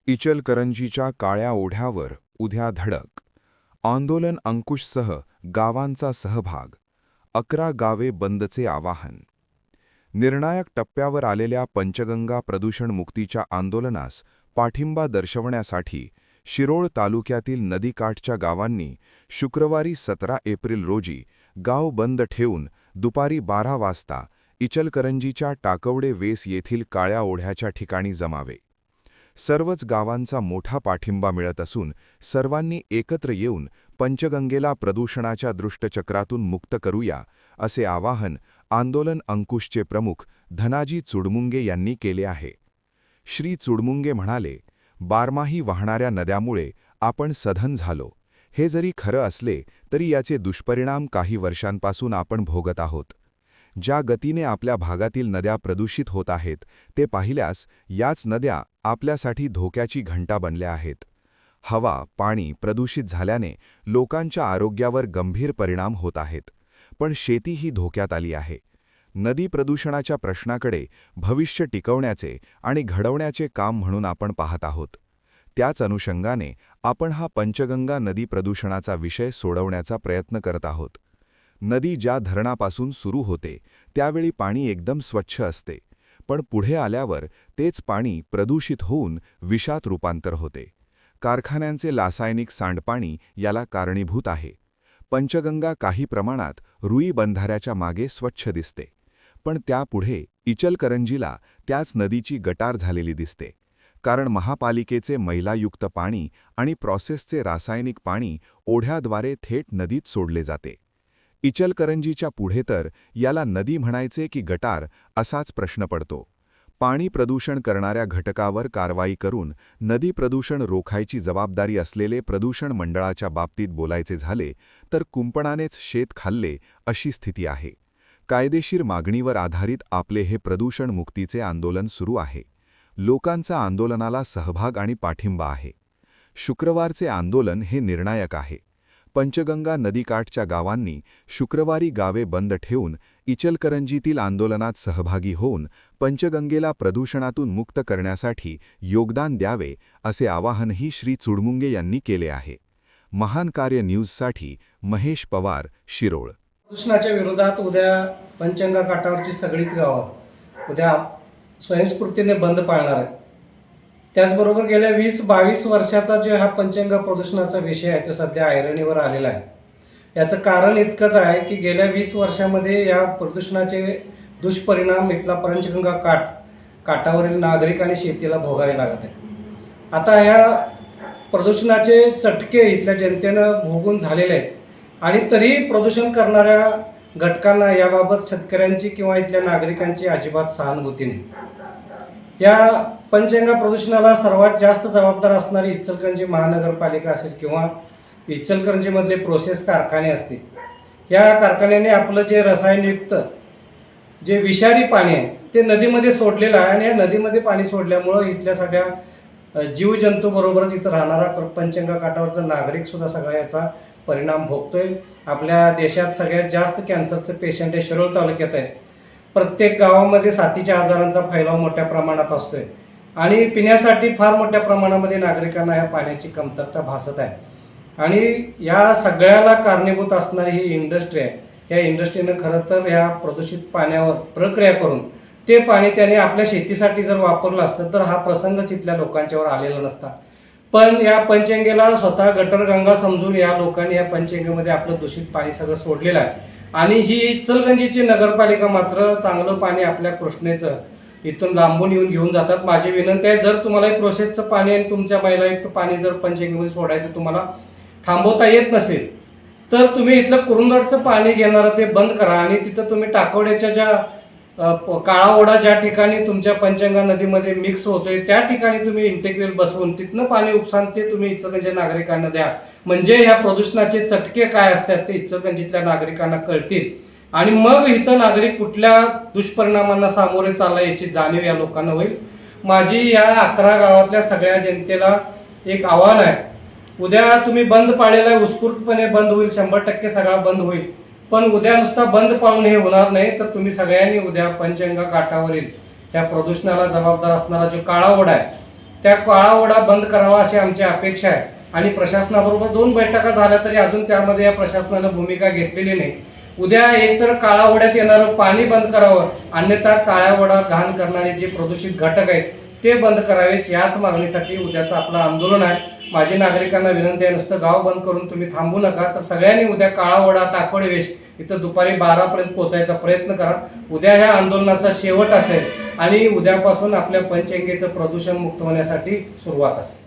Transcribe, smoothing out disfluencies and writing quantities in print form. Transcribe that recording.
इचलकरंजीच्या काळ्या ओढ्यावर उद्या धडक. आंदोलन अंकुशसह गावांचा सहभाग. 11 गावे बंदचे आवाहन. निर्णायक टप्प्यावर आलेल्या पंचगंगा प्रदूषणमुक्तीच्या आंदोलनास पाठिंबा दर्शवण्यासाठी शिरोळ तालुक्यातील नदीकाठच्या गावांनी शुक्रवारी 17 एप्रिल रोजी गाव बंद ठेवून दुपारी 12 वाजता इचलकरंजीच्या टाकवडे वेस येथील काळ्या ओढ्याच्या ठिकाणी जमावे. सर्वच गावांचा मोठा पाठिंबा मिळत असून सर्वांनी एकत्र येऊन पंचगंगेला प्रदूषणाच्या दुष्टचक्रातून मुक्त करूया, असे आवाहन आंदोलन अंकुशचे प्रमुख धनाजी चुडमुंगे यांनी केले आहे. श्री चुडमुंगे म्हणाले, बारमाही वाहणाऱ्या नद्यामुळे आपण सधन झालो. हे जरी खरं असले तरी याचे दुष्परिणाम काही वर्षांपासून आपण भोगत आहोत. ज्या गतीने आपल्या भागातील नद्या प्रदूषित होत आहेत ते पाहिल्यास याच नद्या आपल्यासाठी धोक्याची घंटा बनल्या आहेत. हवा, पाणी प्रदूषित झाल्याने लोकांच्या आरोग्यावर गंभीर परिणाम होत आहेत, पण शेतीही धोक्यात आली आहे. नदी प्रदूषणाच्या प्रश्नाकडे भविष्य टिकवण्याचे आणि घडवण्याचे काम म्हणून आपण पाहत आहोत. त्याच अनुषंगाने आपण हा पंचगंगा नदी प्रदूषणाचा विषय सोडवण्याचा प्रयत्न करत आहोत. नदी ज्या धरणापासून सुरू होते त्यावेळी पाणी एकदम स्वच्छ असते, पण पुढे आल्यावर तेच पाणी प्रदूषित होऊन विषात रूपांतर होते. कारखान्यांचे रासायनिक सांडपाणी याला कारणीभूत आहे. पंचगंगा काही प्रमाणात रुई बंधाऱ्याच्या मागे स्वच्छ दिसते, पण त्यापुढे इचलकरंजीला त्याच नदीची गटार झालेली दिसते, कारण महापालिकेचे मैलायुक्त पाणी आणि प्रोसेसचे रासायनिक पाणी ओढ्याद्वारे थेट नदीत सोडले जाते. इचलकरंजीच्या पुढे तर याला नदी म्हणायचे की गटार असाच प्रश्न पडतो. पाणी प्रदूषण करणाऱ्या घटकावर कारवाई करून नदी प्रदूषण रोखायची जबाबदारी असलेले प्रदूषण मंडळाच्या बाबतीत बोलायचे झाले तर कुंपणानेच शेत खाल्ले अशी स्थिती आहे. कायदेशीर मागणीवर आधारित आपले हे प्रदूषण मुक्तीचे आंदोलन सुरू आहे. लोकांचा आंदोलनाला सहभाग आणि पाठिंबा आहे. शुक्रवारचे आंदोलन हे निर्णायक आहे. पंचगंगा नदीकाठच्या गावांनी शुक्रवारी गावे बंद ठेवून इचलकरंजीतील आंदोलनात सहभागी होऊन पंचगंगेला प्रदूषणातून मुक्त करण्यासाठी योगदान द्यावे, असे आवाहनही श्री चुडमुंगे यांनी केले आहे. महान कार्य न्यूजसाठी महेश पवार, शिरोळ. प्रदूषणाच्या विरोधात उद्या पंचगंगा काठावरची सगळीच गावं उद्या स्वयंस्फूर्तीने बंद पाळणार आहेत. त्याचबरोबर गेल्या 20-22 वर्षाचा जो हा पंचगंगा प्रदूषणाचा विषय आहे तो सध्या ऐरणीवर आलेला आहे. याचं कारण इतकंच आहे की गेल्या 20 वर्षामध्ये या प्रदूषणाचे दुष्परिणाम इथला पंचगंगा काठावरील नागरिक आणि शेतीला भोगावे लागत आहे. आता ह्या प्रदूषणाचे चटके इथल्या जनतेनं भोगून झालेले आहेत आणि तरी प्रदूषण करणाऱ्या घटकांना याबाबत शेतकऱ्यांची किंवा इथल्या नागरिकांची अजिबात सहानुभूती नाही. या पंचगंगा प्रदूषणाला सर्वात जास्त जबाबदार असणारी इचलकरंजी महानगरपालिका असेल किंवा इचलकरंजीमधले प्रोसेस कारखाने असतील. या कारखान्याने आपलं जे रसायनयुक्त जे विषारी पाणी आहे ते नदीमध्ये सोडलेलं आहे आणि या नदीमध्ये पाणी सोडल्यामुळं इथल्या सगळ्या जीवजंतूबरोबरच इथं राहणारा पंचगंगा काठावरचा नागरिकसुद्धा सगळा याचा परिणाम भोगतोय. आपल्या देशात सगळ्यात जास्त कॅन्सरचे पेशंट हे शिरोळ तालुक्यात आहेत. प्रत्येक गावामध्ये साथीच्या आजारांचा फैलाव मोठ्या प्रमाणात असतोय आणि पिण्यासाठी फार मोठ्या प्रमाणामध्ये नागरिकांना या पाण्याची कमतरता भासत आहे. आणि या सगळ्याला कारणीभूत असणारी ही इंडस्ट्री आहे. या इंडस्ट्रीनं खरं तर ह्या प्रदूषित पाण्यावर प्रक्रिया करून ते पाणी त्याने आपल्या शेतीसाठी जर वापरलं असतं तर हा प्रसंगच इथल्या लोकांच्यावर आलेला नसता. पण या पंचगंगेला स्वतः गटरगंगा समजून या लोकांनी या पंचगंगेमध्ये आपलं दूषित पाणी सगळं सोडलेलं आहे आणि ही इचलकरंजीची नगरपालिका मात्र चांगलं पाणी आपल्या कृष्णेचं इथून लांबून येऊन घेऊन जातात. माझी विनंती आहे, जर तुम्हाला प्रोसेसचं पाणी आणि तुमच्या मैलायुक्त पाणी जर पंचगंगेमध्ये सोडायचं तुम्हाला थांबवता येत नसेल तर तुम्ही इथलं कुरुंदवाडचं पाणी घेणारं ते बंद करा आणि तिथं तुम्ही टाकवड्याच्या ज्या काळा ओढा ज्या ठिकाणी तुमच्या पंचगंगा नदीमध्ये मिक्स होतोय त्या ठिकाणी तुम्ही इंटेकवेल बसवून तिथनं पाणी उपसान ते तुम्ही इचलकरंजी नागरिकांना द्या. म्हणजे ह्या प्रदूषणाचे चटके काय असतात ते इचलकरंजीतल्या नागरिकांना कळतील आणि मग इथं नागरिक कुठल्या दुष्परिणामांना सामोरे चालला याची जाणीव या लोकांना होईल. माझी या 11 गावातल्या सगळ्या जनतेला एक आव्हान आहे, उद्या तुम्ही बंद पाळलेला आहे, उत्स्फूर्तपणे बंद होईल, 100% सगळा बंद होईल. पण उद्या नुसता बंद पाळून हे होणार नाही, तर तुम्ही सगळ्यांनी उद्या पंचगंगा काठावरील ह्या प्रदूषणाला जबाबदार असणारा जो काळा ओढा आहे त्या काळा ओढा बंद करावा अशी आमची अपेक्षा आहे. आणि प्रशासनाबरोबर 2 बैठका झाल्या तरी अजून त्यामध्ये या प्रशासनानं भूमिका घेतलेली नाही. उद्या एकतर काळा ओढ्यात येणारं पाणी बंद करावं, अन्यथा काळ्या ओढा घाण करणारे जे प्रदूषित घटक आहेत ते बंद करावेत. याच मागणीसाठी उद्याचं आपलं आंदोलन आहे. माझी नागरिकांना विनंती आहे, नुसतं गाव बंद करून तुम्ही थांबू नका, तर सगळ्यांनी उद्या काळा ओढा टाकवडे वेश इथं दुपारी 12 पर्यंत पोहोचायचा प्रयत्न करा. उद्या ह्या आंदोलनाचा शेवट असेल आणि उद्यापासून आपल्या पंचगंगेचं प्रदूषण मुक्त होण्यासाठी सुरुवात असेल.